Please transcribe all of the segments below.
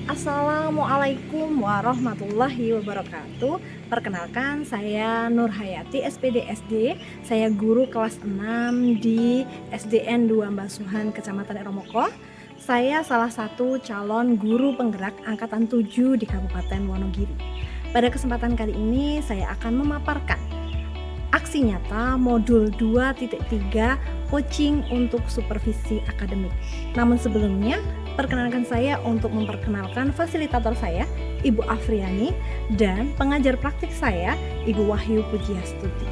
Assalamualaikum warahmatullahi wabarakatuh. Perkenalkan, saya Nur Hayati, SPD SD. Saya guru kelas 6 di SDN 2 Mbak Suhan, Kecamatan Eromoko. Saya salah satu calon guru penggerak angkatan 7 di Kabupaten Wonogiri. Pada kesempatan kali ini saya akan memaparkan aksi nyata modul 2.3 coaching untuk supervisi akademik. Namun sebelumnya, perkenalkan saya untuk memperkenalkan fasilitator saya, Ibu Afriani, dan pengajar praktik saya, Ibu Wahyu Pujiastuti.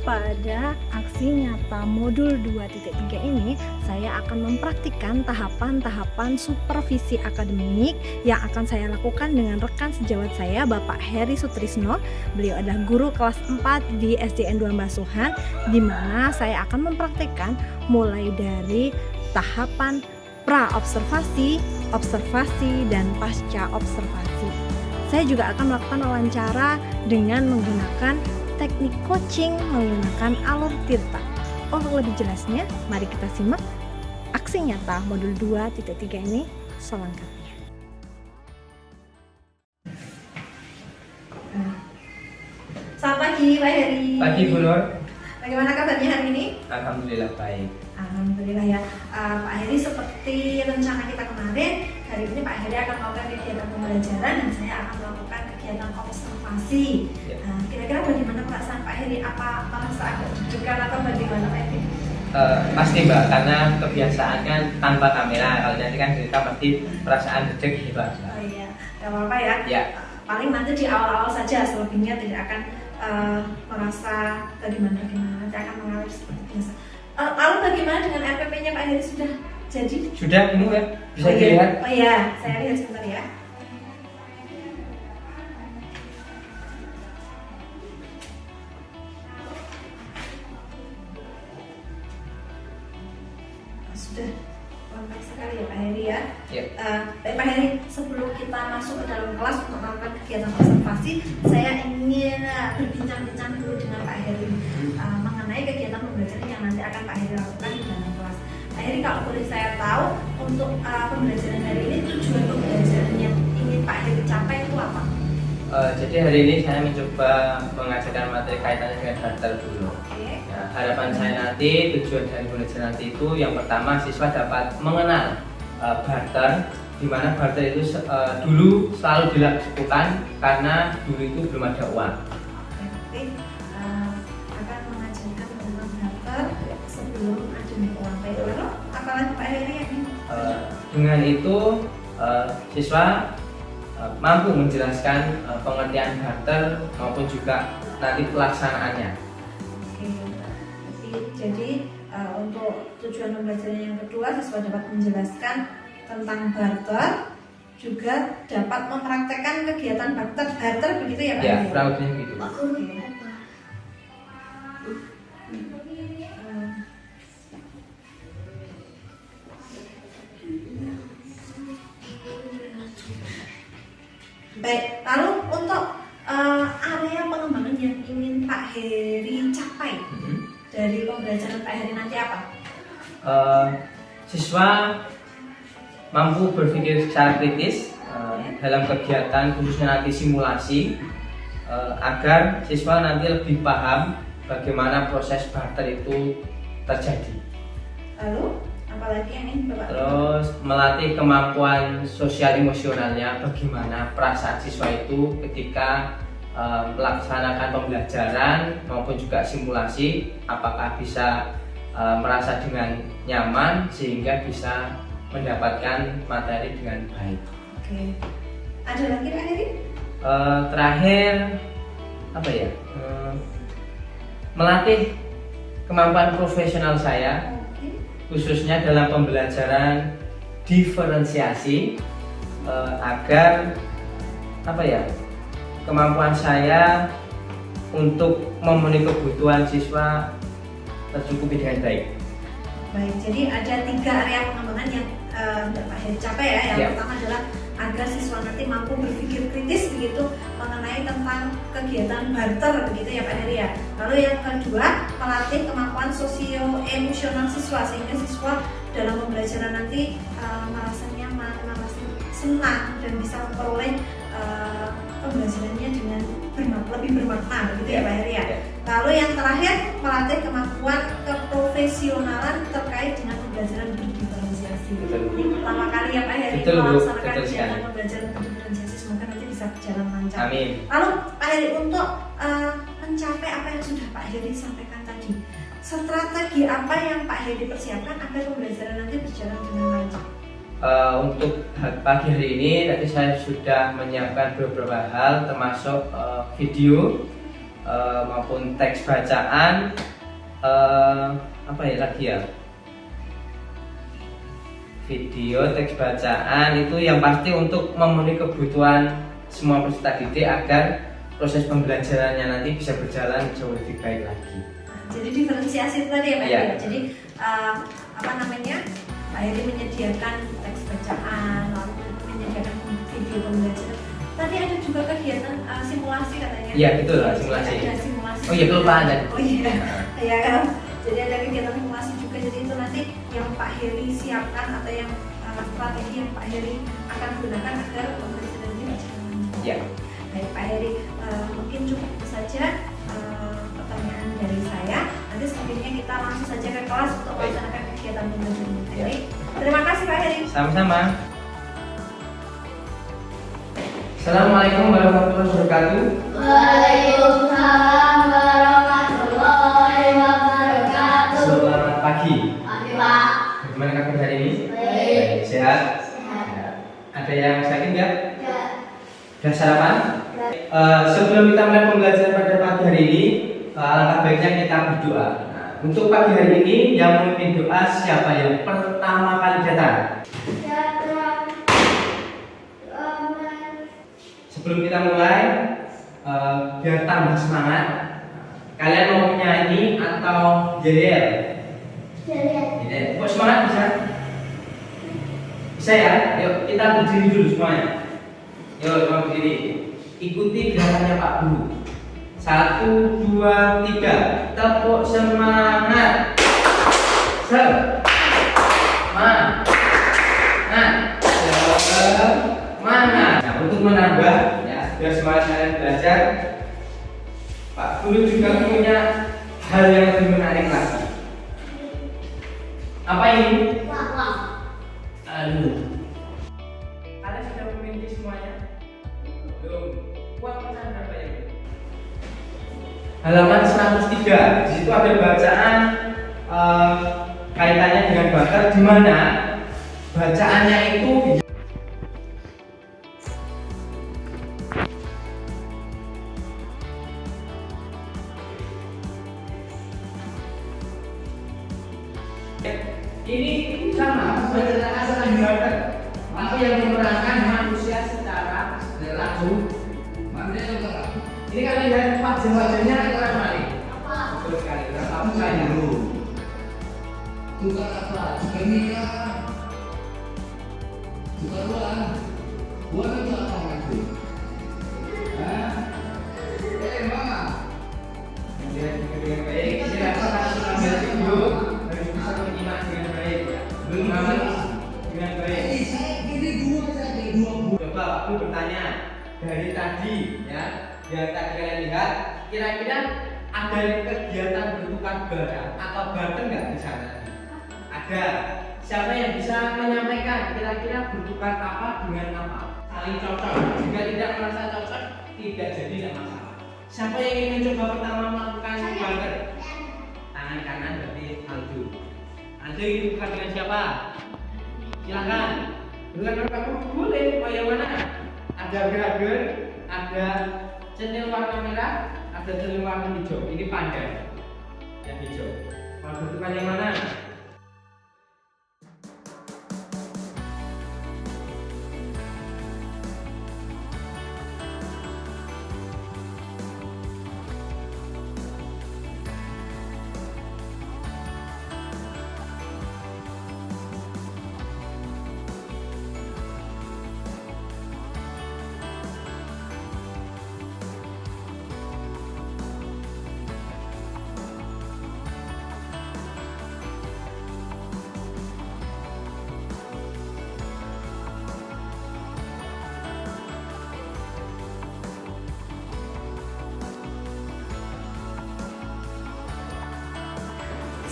Pada aksi nyata modul 2.3 ini, saya akan mempraktikkan tahapan-tahapan supervisi akademik yang akan saya lakukan dengan rekan sejawat saya, Bapak Heri Sutrisno. Beliau adalah guru kelas 4 di SDN 2 Mbak Suhan, di mana saya akan mempraktikkan mulai dari tahapan pra-observasi, observasi, dan pasca observasi. Saya juga akan melakukan wawancara dengan menggunakan teknik coaching menggunakan alur tirta. Untuk lebih jelasnya, mari kita simak aksi nyata modul 2.3 ini selengkapnya. Selamat pagi Pak Heri. Pagi Bu Nur. Bagaimana kabarnya hari ini? Alhamdulillah baik. Alhamdulillah ya. Pak Heri, seperti rencana kita kemarin, hari ini Pak Heri akan melakukan kegiatan pembelajaran dan saya akan melakukan kegiatan observasi. Ya. Kira-kira bagaimana perasaan Pak Heri? Apa merasa agak deg-degan atau bagaimana Pak Heri? Pasti Mbak, karena kebiasaan kan tanpa kamera. Kalau nanti kan cerita pasti perasaan dedek gitu. Oh iya, gak apa-apa ya. Ya. Paling nanti di awal-awal saja, selebihnya tidak akan merasa bagaimana, nanti akan mengalir seperti biasa. Lalu bagaimana dengan RPP-nya Pak Heri, sudah jadi? Sudah ini ya, bisa dilihat. Oh iya, saya lihat sebentar ya. Sudah lengkap sekali ya Pak Heri ya. Ya. Baik Pak Heri, sebelum kita masuk ke dalam kelas untuk melakukan kegiatan observasi, saya ingin berbincang-bincang dulu dengan Pak Heri mengenai kegiatan pembelajaran yang nanti akan Pak Heri lakukan di dalam kelas. Pak Heri, kalau boleh saya tahu, untuk pembelajaran hari ini, tujuan pembelajaran yang ingin Pak Heri capai itu apa? Jadi hari ini saya mencoba mengajarkan materi kaitannya dengan barter dulu. Oke. Nah, harapan saya nanti, tujuan dari belajar nanti itu yang pertama siswa dapat mengenal barter, di mana barter itu dulu selalu dilakukan karena dulu itu belum ada uang. Oke. Akan mengajarkan tentang barter sebelum adanya uang. Baik, lalu apalagi Pak Heri yang ingin? Dengan itu siswa mampu menjelaskan pengertian barter maupun juga nanti pelaksanaannya. Oke. Jadi untuk tujuan pembelajaran yang kedua, siswa dapat menjelaskan tentang barter, juga dapat mempraktekkan kegiatan barter begitu ya Pak? Ya, kurang lebih begitu. Oke. Baik, lalu untuk area pengembangan yang ingin Pak Heri capai dari pembelajaran Pak Heri nanti apa? Siswa mampu berpikir secara kritis dalam kegiatan khususnya nanti simulasi agar siswa nanti lebih paham bagaimana proses barter itu terjadi. Lalu apalagi yang ingin Bapak? Terus melatih kemampuan sosial emosionalnya, bagaimana perasaan siswa itu ketika melaksanakan pembelajaran maupun juga simulasi, apakah bisa merasa dengan nyaman sehingga bisa mendapatkan materi dengan baik. Oke. Ada lagi Pak Heri? Terakhir apa ya? Melatih kemampuan profesional saya khususnya dalam pembelajaran diferensiasi agar apa ya, kemampuan saya untuk memenuhi kebutuhan siswa tercukupi dengan baik. Baik, jadi ada 3 area pengembangan yang Pak Heri capai ya. Yang pertama adalah agar siswa nanti mampu berpikir kritis begitu mengenai tentang kegiatan barter begitu ya Pak Heri ya. Lalu yang kedua, melatih kemampuan sosio-emosional siswa sehingga siswa dalam pembelajaran nanti merasa nyaman, senang dan bisa memperoleh pembelajarannya dengan lebih bermakna, begitu ya Pak Heri ya. Lalu yang terakhir, melatih kemampuan keprofesionalan terkait dengan pembelajaran berdiferensiasi. Ini pertama kali ya Pak Heri melaksanakan kegiatan pembelajaran berdiferensiasi, semoga nanti bisa berjalan lancar. Amin. Lalu Pak Heri, untuk mencapai apa yang sudah Pak Heri sampaikan tadi, strategi apa yang Pak Heri persiapkan agar pembelajaran nanti berjalan dengan lancar? Untuk pagi hari ini tadi saya sudah menyiapkan beberapa hal, termasuk video maupun teks bacaan, apa ya lagi ya, video, teks bacaan itu yang pasti untuk memenuhi kebutuhan semua peserta didik agar proses pembelajarannya nanti bisa berjalan jauh lebih baik lagi. Jadi diferensiasi itu tadi ya Pak Iya. Heri. Jadi apa namanya, Pak Heri menyediakan teks bacaan, lalu menyediakan video pembelajaran. Tadi ada juga kegiatan simulasi katanya. Iya betul lah, simulasi. Ada simulasi. Oh iya kelupaan kan? Oh iya, iya kan. Jadi ada kegiatan simulasi juga. Jadi itu nanti yang Pak Heri siapkan atau yang strategi yang Pak Heri akan gunakan agar pembelajaran ini berjalan lancar. Iya. Baik Pak Heri, mungkin cukup itu saja pertanyaan dari saya. Nanti selanjutnya kita langsung saja ke kelas untuk melaksanakan kegiatan pembelajaran Pak Heri. Terima kasih Pak Heri. Sama-sama. Assalamualaikum warahmatullahi wabarakatuh. Waalaikumsalam warahmatullahi wabarakatuh. Selamat pagi. Pagi Pak. Bagaimana kabar hari ini? Baik. Sehat? Sehat. Ada yang sakit nggak? Ya. Sudah sarapan? Sebelum kita mulai pembelajaran pada pagi hari ini, alangkah baiknya kita berdoa. Nah, untuk pagi hari ini yang memimpin doa siapa yang pertama kali datang? Sebelum kita mulai, biar tambah semangat, kalian mau menyanyi atau yel? Yel. Kok semangat bisa? Bisa ya? Yuk kita berdiri dulu semuanya. Yuk semua berdiri. Ikuti gerakannya Pak Guru. 1, 2, 3. Tepuk semangat. Semangat. Semangat. Nah, untuk menambah ya, biar semangat kalian belajar, Pak Guru juga punya hal yang lebih menarik lagi. Apa ini? Aduh. Kalian sudah memiliki semuanya? Belum. Uang pecahan berapa ya? Halaman 103. Di situ ada bacaan kaitannya dengan bakat, di mana bacaannya itu ini sama bacaan bakat. Apa yang memerankan manusia secara langsung? Ini kan lihat wajah-wajahnya orang lain. Betul sekali. Kamu saya dulu. Tukar apa? Tukar minyak. Tukar uang. Uang itu apa nanti? Hah? Mama. Lihat dengan baik. Silakan harus ambil video, harus bisa menyimak dengan baik. Mengamati dengan baik. Saya pilih dua saja, dua buah. Coba aku bertanya dari tadi ya, yang tadi kalian lihat, kira-kira ada kegiatan bertukar barang atau barter nggak di sana? Ada. Siapa yang bisa menyampaikan kira-kira bertukar apa dengan apa? Saling cocok. Jika tidak merasa cocok, tidak jadi tidak masalah. Siapa yang ingin mencoba pertama melakukan barter? Tangan kanan berarti Aldo. Aldo ingin bertukar dengan siapa? Silakan. Bertukar kamu boleh. Oh yang mana? Ada agar-agar, ada centil warna merah, ada centil warna hijau. Ini pandai. Yang hijau. Mau bertukar yang mana?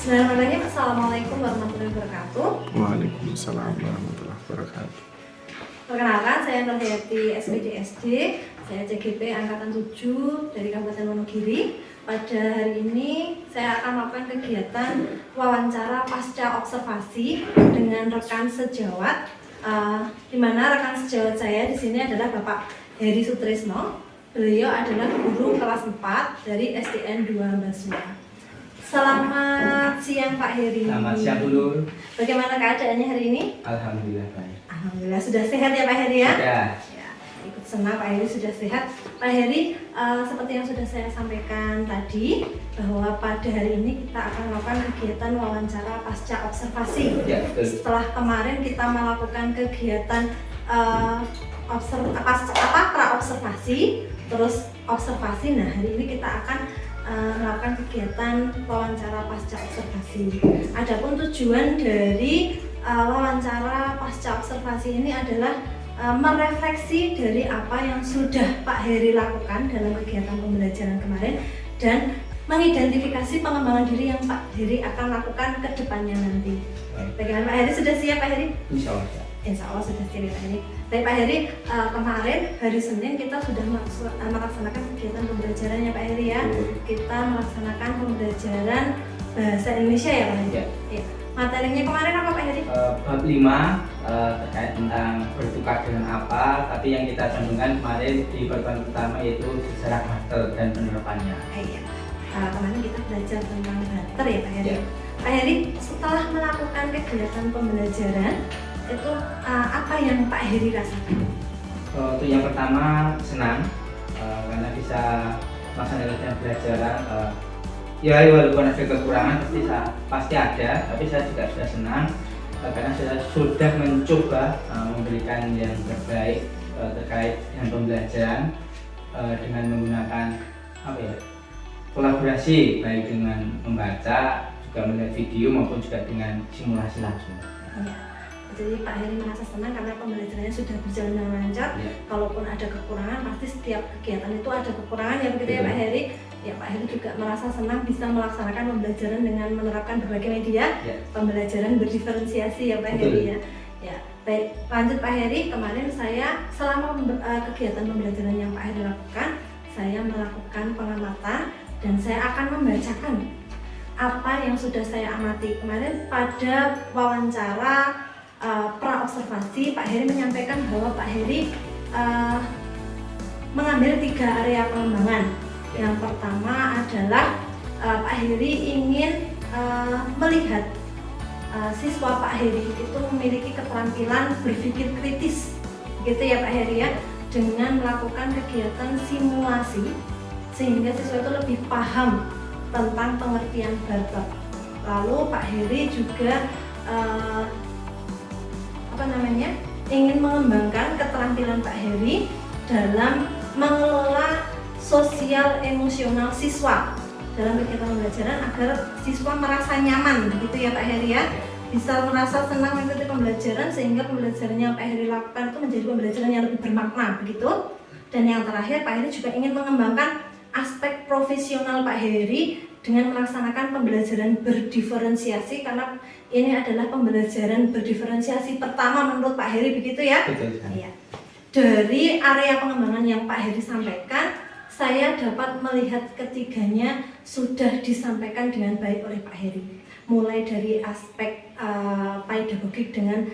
Bismillahirrahmanirrahim. Assalamualaikum warahmatullahi wabarakatuh. Waalaikumsalam warahmatullahi wabarakatuh. Perkenalkan, saya Nurhayati SPDSD. Saya CGP Angkatan 7 dari Kabupaten Wonogiri. Pada hari ini saya akan melakukan kegiatan wawancara pasca observasi dengan rekan sejawat. Di mana rekan sejawat saya di sini adalah Bapak Heri Sutrisno. Beliau adalah guru kelas 4 dari SDN 2 Basua. Selamat siang Pak Heri. Selamat siang dulu. Bagaimana keadaannya hari ini? Alhamdulillah baik. Alhamdulillah sudah sehat ya Pak Heri ya? Sudah. Ya, ikut senang Pak Heri sudah sehat. Pak Heri, seperti yang sudah saya sampaikan tadi, bahwa pada hari ini kita akan melakukan kegiatan wawancara pasca observasi. Ya, betul. Setelah kemarin kita melakukan kegiatan pra-observasi, terus observasi. Nah, hari ini kita akan melakukan kegiatan wawancara pasca observasi. Adapun tujuan dari wawancara pasca observasi ini adalah merefleksi dari apa yang sudah Pak Heri lakukan dalam kegiatan pembelajaran kemarin dan mengidentifikasi pengembangan diri yang Pak Heri akan lakukan ke depannya nanti. Bagaimana Pak Heri, sudah siap Pak Heri? Insya Allah. Ya. Insya Allah sudah siap Pak Heri. Baik Pak Heri, kemarin hari Senin kita sudah melaksanakan kegiatan pembelajarannya Pak Heri ya. Kita melaksanakan pembelajaran bahasa Indonesia ya Pak Heri? Ya. Ya. Materinya kemarin apa Pak Heri? Bab 5 terkait tentang bertukar dengan apa, tapi yang kita sambungkan kemarin di pertemuan pertama yaitu sejarah barter dan penerapannya. Iya. Kemarin kita belajar tentang barter ya Pak Heri. Ya. Pak Heri, setelah melakukan kegiatan pembelajaran itu apa yang Pak Heri rasakan? Untuk yang pertama senang karena bisa melaksanakan pembelajaran. Ya walaupun ada kekurangan pasti ada, tapi saya juga sudah senang karena saya sudah mencoba memberikan yang terbaik terkait dengan pembelajaran dengan menggunakan kolaborasi baik dengan membaca, juga melihat video maupun juga dengan simulasi langsung. Ya. Jadi Pak Heri merasa senang karena pembelajarannya sudah berjalan dengan lancar. Ya. Kalaupun ada kekurangan, pasti setiap kegiatan itu ada kekurangan ya begitu ya Pak Heri. Ya Pak Heri juga merasa senang bisa melaksanakan pembelajaran dengan menerapkan berbagai media. Ya. Pembelajaran berdiferensiasi ya Pak Heri ya. Ya, baik, lanjut Pak Heri. Kemarin saya selama kegiatan pembelajaran yang Pak Heri lakukan, saya melakukan pengamatan dan saya akan membacakan apa yang sudah saya amati kemarin pada wawancara pra-observasi. Pak Heri menyampaikan bahwa Pak Heri mengambil 3 area pengembangan. Yang pertama adalah Pak Heri ingin melihat siswa Pak Heri itu memiliki keterampilan berpikir kritis, gitu ya Pak Heri ya, dengan melakukan kegiatan simulasi sehingga siswa itu lebih paham tentang pengertian barter. Lalu Pak Heri juga ingin mengembangkan keterampilan Pak Heri dalam mengelola sosial emosional siswa dalam kegiatan pembelajaran agar siswa merasa nyaman, begitu ya Pak Heri ya, bisa merasa senang mengikuti pembelajaran sehingga pembelajaran yang Pak Heri lakukan itu menjadi pembelajaran yang lebih bermakna, begitu. Dan yang terakhir Pak Heri juga ingin mengembangkan aspek profesional Pak Heri dengan melaksanakan pembelajaran berdiferensiasi, karena ini adalah pembelajaran berdiferensiasi pertama menurut Pak Heri, begitu ya? Betul. Iya. Dari area pengembangan yang Pak Heri sampaikan, saya dapat melihat ketiganya sudah disampaikan dengan baik oleh Pak Heri. Mulai dari aspek pedagogik dengan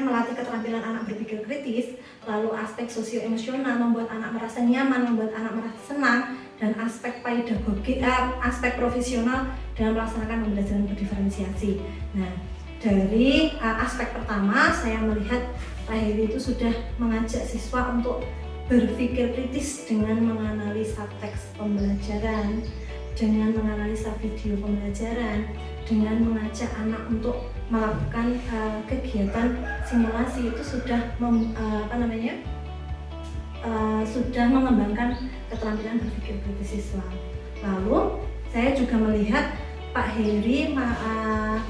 melatih keterampilan anak berpikir kritis, lalu aspek sosio-emosional membuat anak merasa nyaman, membuat anak merasa senang, dan aspek pedagogik, aspek profesional dalam melaksanakan pembelajaran berdiferensiasi. Nah, dari aspek pertama saya melihat Pak Heri itu sudah mengajak siswa untuk berpikir kritis dengan menganalisa teks pembelajaran, dengan menganalisa video pembelajaran, dengan mengajak anak untuk melakukan kegiatan simulasi. Itu sudah sudah mengembangkan keterampilan berpikir kritis siswa. Lalu saya juga melihat Pak Heri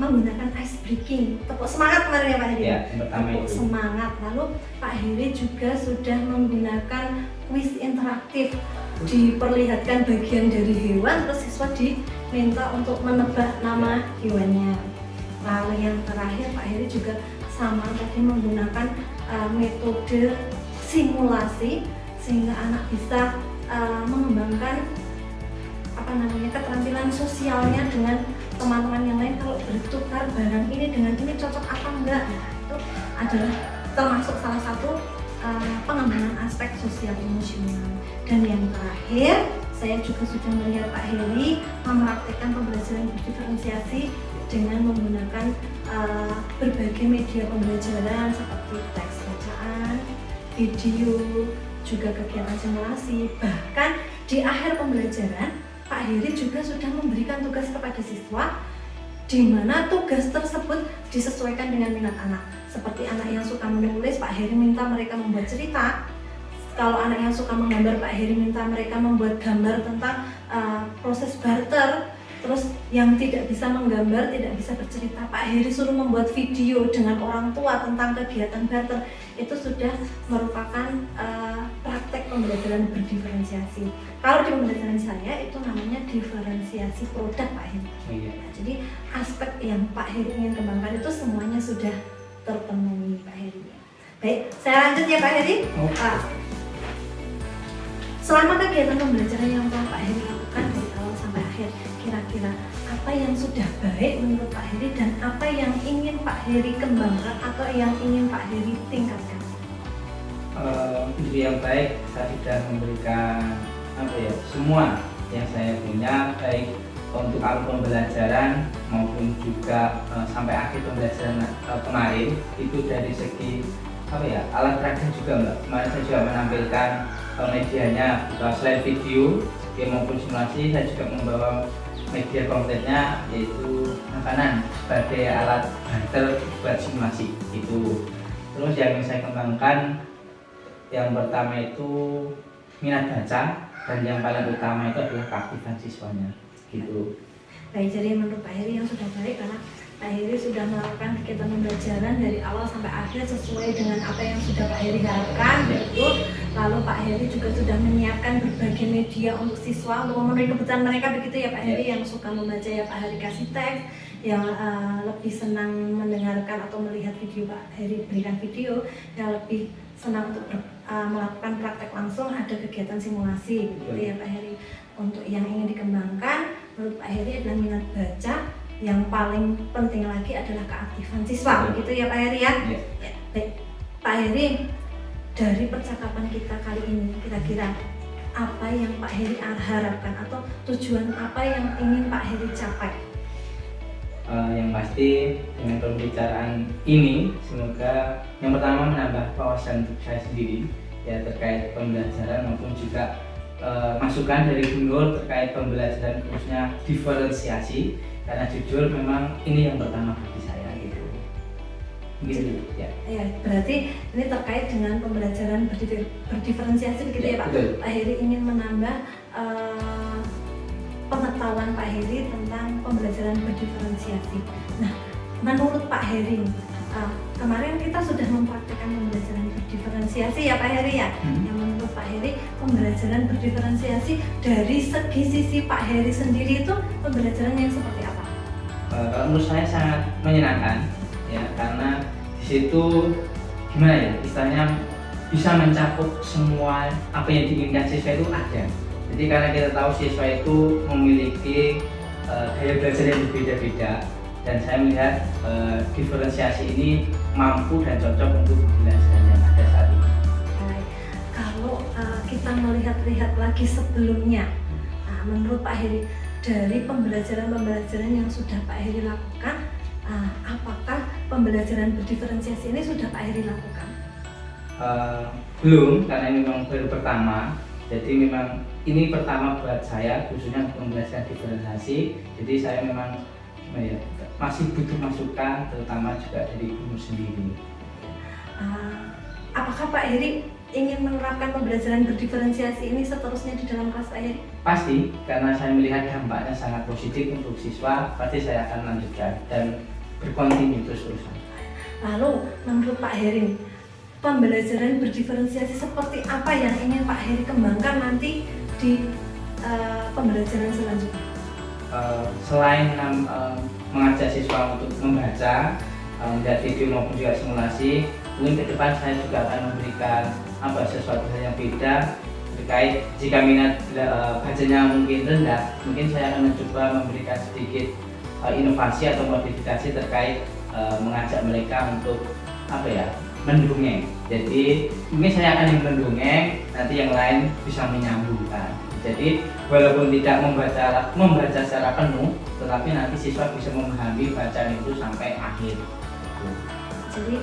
menggunakan ice breaking, tepuk semangat kemarin ya Pak Heri. Ya, yang pertama tepuk itu. Semangat. Lalu Pak Heri juga sudah menggunakan kuis interaktif, diperlihatkan bagian dari hewan, terus siswa minta untuk menebak nama hewannya. Lalu yang terakhir Pak Heri juga sama tadi menggunakan metode simulasi sehingga anak bisa mengembangkan keterampilan sosialnya dengan teman-teman yang lain. Kalau bertukar barang ini dengan ini cocok apa enggak, nah itu adalah termasuk salah satu pengembangan aspek sosial emosional. Dan yang terakhir, saya juga sudah melihat Pak Heri mempraktikkan pembelajaran berdiferensiasi dengan menggunakan berbagai media pembelajaran seperti teks bacaan, video, juga kegiatan simulasi. Bahkan di akhir pembelajaran Pak Heri juga sudah memberikan tugas kepada siswa di mana tugas tersebut disesuaikan dengan minat anak. Seperti anak yang suka menulis, Pak Heri minta mereka membuat cerita. Kalau anak yang suka menggambar, Pak Heri minta mereka membuat gambar tentang proses barter. Terus yang tidak bisa menggambar, tidak bisa bercerita, Pak Heri suruh membuat video dengan orang tua tentang kegiatan barter. Itu sudah merupakan praktek pembelajaran berdiferensiasi. Kalau di pembelajaran saya itu namanya diferensiasi produk, Pak Heri. Nah, jadi aspek yang Pak Heri ingin kembangkan itu semuanya sudah terpenuhi, Pak Heri. Baik, saya lanjut ya Pak Heri. Selama kegiatan pembelajaran yang telah Pak Heri lakukan dari awal sampai akhir, kira-kira apa yang sudah baik menurut Pak Heri dan apa yang ingin Pak Heri kembangkan atau yang ingin Pak Heri tingkatkan? Untuk yang baik, saya sudah memberikan semua yang saya punya, baik untuk alur pembelajaran maupun juga sampai akhir pembelajaran kemarin. Itu dari segi alat peraga juga Mbak. Kemarin saya juga menampilkan medianya, selain video maupun simulasi, saya juga membawa media konkretnya yaitu makanan sebagai alat banter buat simulasi itu. Terus yang ingin saya kembangkan, yang pertama itu minat baca, dan yang paling utama itu adalah keaktifan siswanya gitu. Baik, jadi menurut Pak Heri yang sudah baik karena Pak Heri sudah melakukan kegiatan pembelajaran dari awal sampai akhir sesuai dengan apa yang sudah Pak Heri harapkan gitu. Lalu Pak Heri juga sudah menyiapkan berbagai media untuk siswa untuk memenuhi kebutuhan mereka begitu ya Pak Heri. Yang suka membaca ya Pak Heri kasih teks, yang lebih senang mendengarkan atau melihat video Pak Heri berikan video, yang lebih senang untuk melakukan praktek langsung ada kegiatan simulasi gitu ya Pak Heri. Untuk yang ingin dikembangkan menurut Pak Heri adalah minat baca, yang paling penting lagi adalah keaktifan siswa begitu ya Pak Heri ya. Ya, baik Pak Heri, dari percakapan kita kali ini kira-kira apa yang Pak Heri harapkan atau tujuan apa yang ingin Pak Heri capai? Yang pasti dengan pembicaraan ini semoga yang pertama menambah wawasan untuk saya sendiri ya terkait pembelajaran maupun juga masukan dari Bu Nur terkait pembelajaran khususnya diferensiasi, karena jujur memang ini yang pertama bagi saya gitu ya. Ya, berarti ini terkait dengan pembelajaran berdiferensiasi begitu ya Pak. Betul. Pak Heri ingin menambah pengetahuan Pak Heri tentang pembelajaran berdiferensiasi. Nah, menurut Pak Heri, kemarin kita sudah mempraktikkan pembelajaran berdiferensiasi ya Pak Heri ya. Yang menurut Pak Heri, pembelajaran berdiferensiasi dari segi sisi Pak Heri sendiri itu pembelajaran yang seperti apa? Kalau menurut saya sangat menyenangkan ya, karena di situ gimana ya istilahnya bisa mencakup semua apa yang diinginkan siswa itu ada. Jadi karena kita tahu siswa itu memiliki gaya belajar yang berbeda-beda, dan saya melihat diferensiasi ini mampu dan cocok untuk pembelajaran yang ada saat ini. Baik, kalau kita melihat lagi sebelumnya, menurut Pak Heri dari pembelajaran yang sudah Pak Heri lakukan, apakah pembelajaran berdiferensiasi ini sudah Pak Heri lakukan? Belum, karena ini memang baru pertama. Jadi memang ini pertama buat saya khususnya untuk pembelajaran diferensiasi. Jadi saya memang masih butuh masukan, terutama juga dari guru sendiri. Apakah Pak Heri ingin menerapkan pembelajaran berdiferensiasi ini seterusnya di dalam kelas Pak Heri? Pasti, karena saya melihat dampaknya sangat positif untuk siswa, pasti saya akan lanjutkan dan berkontinu terus-terusan. Lalu menurut Pak Heri, pembelajaran berdiferensiasi seperti apa yang ingin Pak Heri kembangkan nanti di pembelajaran selanjutnya? selain mengajak siswa untuk membaca, melihat video maupun juga simulasi, mungkin ke depan saya juga akan memberikan sesuatu hal yang beda terkait jika minat bacanya mungkin rendah, mungkin saya akan mencoba memberikan sedikit inovasi atau modifikasi terkait mengajak mereka untuk mendongeng. Jadi mungkin saya akan yang mendongeng, nanti yang lain bisa menyambungkan. Jadi walaupun tidak membaca secara penuh, tetapi nanti siswa bisa memahami bacaan itu sampai akhir. Jadi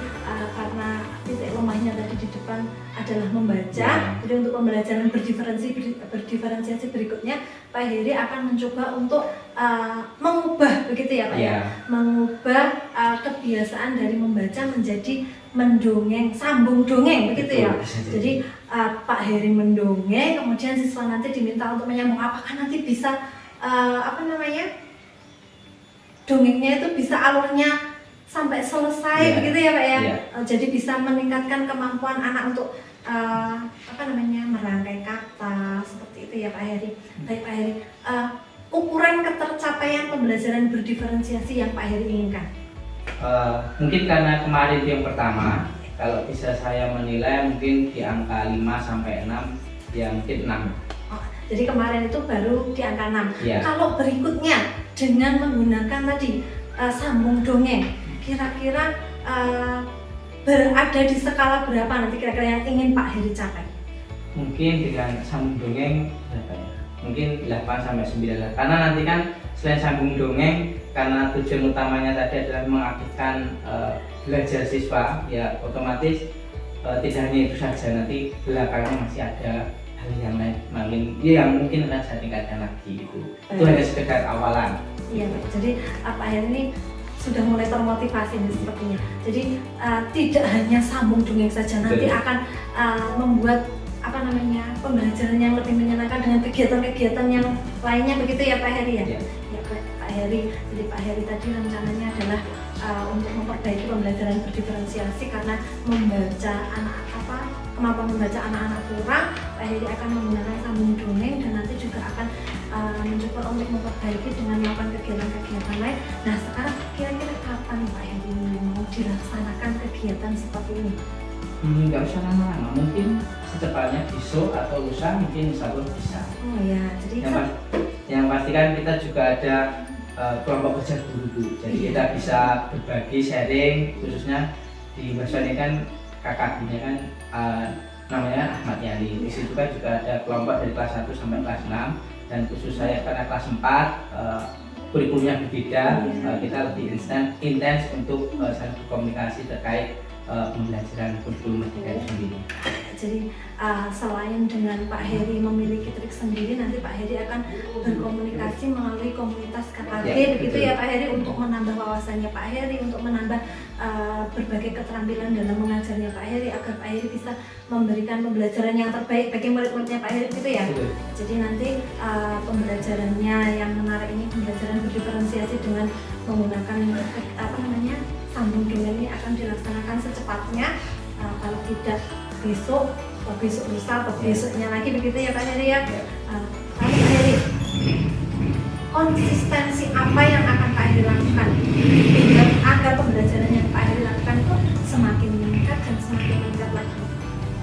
karena titik lemahnya tadi di depan adalah membaca, Ya. jadi untuk pembelajaran berdiferensiasi berikutnya, Pak Heri akan mencoba untuk mengubah, begitu ya Pak ya, mengubah kebiasaan dari membaca menjadi mendongeng, sambung dongeng, begitu ya. Jadi Pak Heri mendongeng, kemudian siswa nanti diminta untuk menyambung. Apakah nanti bisa dongengnya itu bisa alurnya sampai selesai, begitu ya Pak ya. Jadi bisa meningkatkan kemampuan anak untuk merangkai kata seperti itu ya Pak Heri. Baik Pak Heri, ukuran ketercapaian pembelajaran berdiferensiasi yang Pak Heri inginkan? Mungkin karena kemarin itu yang pertama, kalau bisa saya menilai mungkin di angka 5 sampai 6, ya mungkin 6. Jadi kemarin itu baru di angka 6. Ya. Kalau berikutnya dengan menggunakan tadi sambung dongeng, kira-kira berada di skala berapa nanti kira-kira yang ingin Pak Heri capai? Mungkin dengan sambung dongeng berapa ya? Mungkin 8 sampai 9 lah. Karena nanti kan selain sambung dongeng, karena tujuan utamanya tadi adalah mengaktifkan belajar siswa, ya otomatis tidak hanya itu saja, nanti belakangnya masih ada hal yang lain yang mungkin akan saya tingkatkan lagi itu. Itu hanya sekedar awalan. Iya Pak. Jadi Pak Heri ini sudah mulai termotivasi nih sepertinya. Jadi tidak hanya sambung dongeng saja, nanti Betul. akan membuat pembelajaran yang lebih menyenangkan dengan kegiatan-kegiatan yang lainnya, begitu ya Pak Heri ya. Ya. Ya Pak Heri. Jadi Pak Heri tadi rencananya adalah untuk memperbaiki pembelajaran berdiferensiasi karena kemampuan membaca anak-anak kurang. Pak Heri akan menggunakan sambung dongeng dan nanti juga akan mencoba untuk memperbaiki dengan melakukan kegiatan-kegiatan lain. Nah sekarang kira-kira kapan Pak Heri mau dilaksanakan kegiatan seperti ini? Nggak usah lama-lama, mungkin secepatnya besok atau lusa mungkin insya Allah bisa. Oh ya, jadi Yang pasti kan kita juga ada kelompok kerja guru, jadi kita bisa berbagi sharing, khususnya di Baswan ini kan KKB-nya kan namanya Ahmad Yani. Di situ kan juga ada kelompok dari kelas 1 sampai kelas 6, dan khusus saya karena kelas 4 kurikulumnya berbeda, kita lebih intens untuk saling berkomunikasi terkait pembelajaran kurikulum Merdeka itu sendiri. Jadi selain dengan Pak Heri memiliki trik sendiri, nanti Pak Heri akan berkomunikasi melalui komunitas KKG, begitu ya Pak Heri, untuk menambah wawasannya Pak Heri, untuk menambah berbagai keterampilan dalam mengajarnya Pak Heri, agar Pak Heri bisa memberikan pembelajaran yang terbaik bagi murid-muridnya Pak Heri, gitu ya. Betul. Jadi nanti pembelajarannya yang menarik ini, pembelajaran berdiferensiasi dengan menggunakan sambung dongeng ini akan dilaksanakan secepatnya, kalau tidak besok atau besok lusa atau besoknya lagi, begitu ya Pak Heri ya. Pak Heri, konsistensi apa yang akan Pak Heri lakukan agar pembelajaran yang Pak Heri lakukan itu semakin meningkat dan semakin meningkat lagi?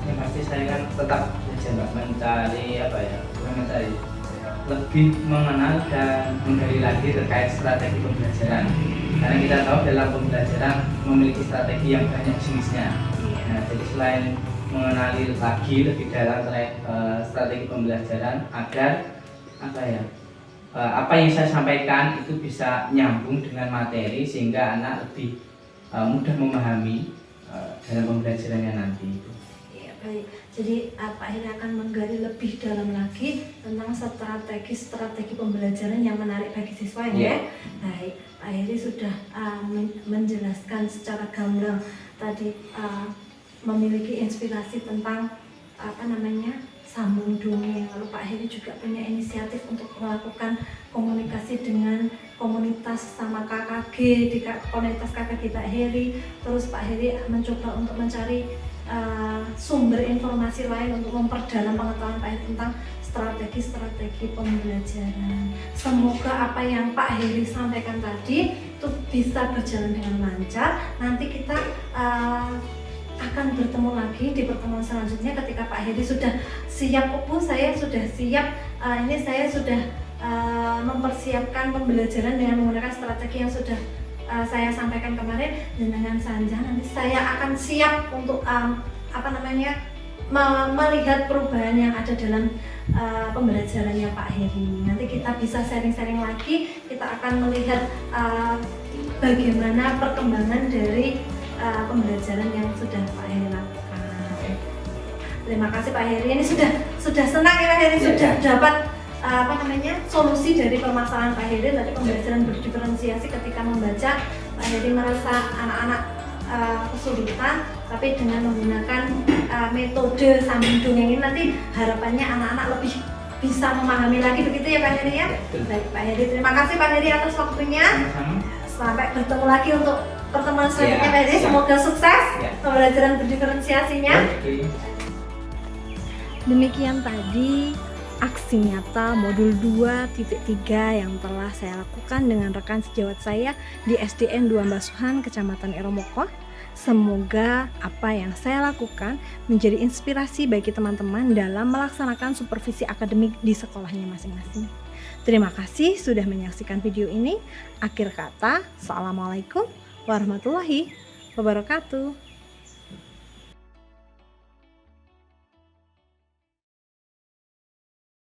Yang pasti saya kan tetap belajar mencari lebih mengenal dan menggali lagi terkait strategi pembelajaran, karena kita tahu dalam pembelajaran memiliki strategi yang banyak jenisnya. Nah, jadi selain mengenali lagi lebih dalam terkait strategi pembelajaran, agar apa yang saya sampaikan itu bisa nyambung dengan materi sehingga anak lebih mudah memahami dalam pembelajarannya nanti. Baik, jadi Pak Heri akan menggali lebih dalam lagi tentang strategi pembelajaran yang menarik bagi siswa ya. Baik, Pak Heri sudah menjelaskan secara gamblang tadi, memiliki inspirasi tentang sambung dongeng. Lalu Pak Heri juga punya inisiatif untuk melakukan komunikasi dengan komunitas sama KKG, di komunitas KKG Pak Heri. Terus Pak Heri mencoba untuk mencari sumber informasi lain untuk memperdalam pengetahuan Pak Heri tentang strategi-strategi pembelajaran. Semoga apa yang Pak Heri sampaikan tadi itu bisa berjalan dengan lancar. Nanti kita akan bertemu lagi di pertemuan selanjutnya ketika Pak Heri sudah siap. Saya sudah siap. Ini saya sudah mempersiapkan pembelajaran dengan menggunakan strategi yang sudah saya sampaikan kemarin, dan dengan Sanja nanti saya akan siap untuk melihat perubahan yang ada dalam pembelajarannya Pak Heri. Nanti kita bisa sharing-sharing lagi, kita akan melihat bagaimana perkembangan dari pembelajaran yang sudah Pak Heri lakukan. Terima kasih Pak Heri, ini sudah senang ya Pak Heri, sudah dapat solusi dari permasalahan Pak Heri tadi, pembelajaran berdiferensiasi. Ketika membaca, Pak Heri merasa anak-anak kesulitan, tapi dengan menggunakan metode sambung dongeng ini nanti harapannya anak-anak lebih bisa memahami lagi, begitu ya Pak Heri ya? Baik Pak Heri, terima kasih Pak Heri atas waktunya. Sampai bertemu lagi untuk pertemuan selanjutnya Pak Heri, semoga sukses pembelajaran berdiferensiasinya. Demikian tadi aksi nyata modul 2.3 yang telah saya lakukan dengan rekan sejawat saya di SDN 2 Mbasuhan, Kecamatan Eromokoh. Semoga apa yang saya lakukan menjadi inspirasi bagi teman-teman dalam melaksanakan supervisi akademik di sekolahnya masing-masing. Terima kasih sudah menyaksikan video ini. Akhir kata, Assalamualaikum warahmatullahi wabarakatuh.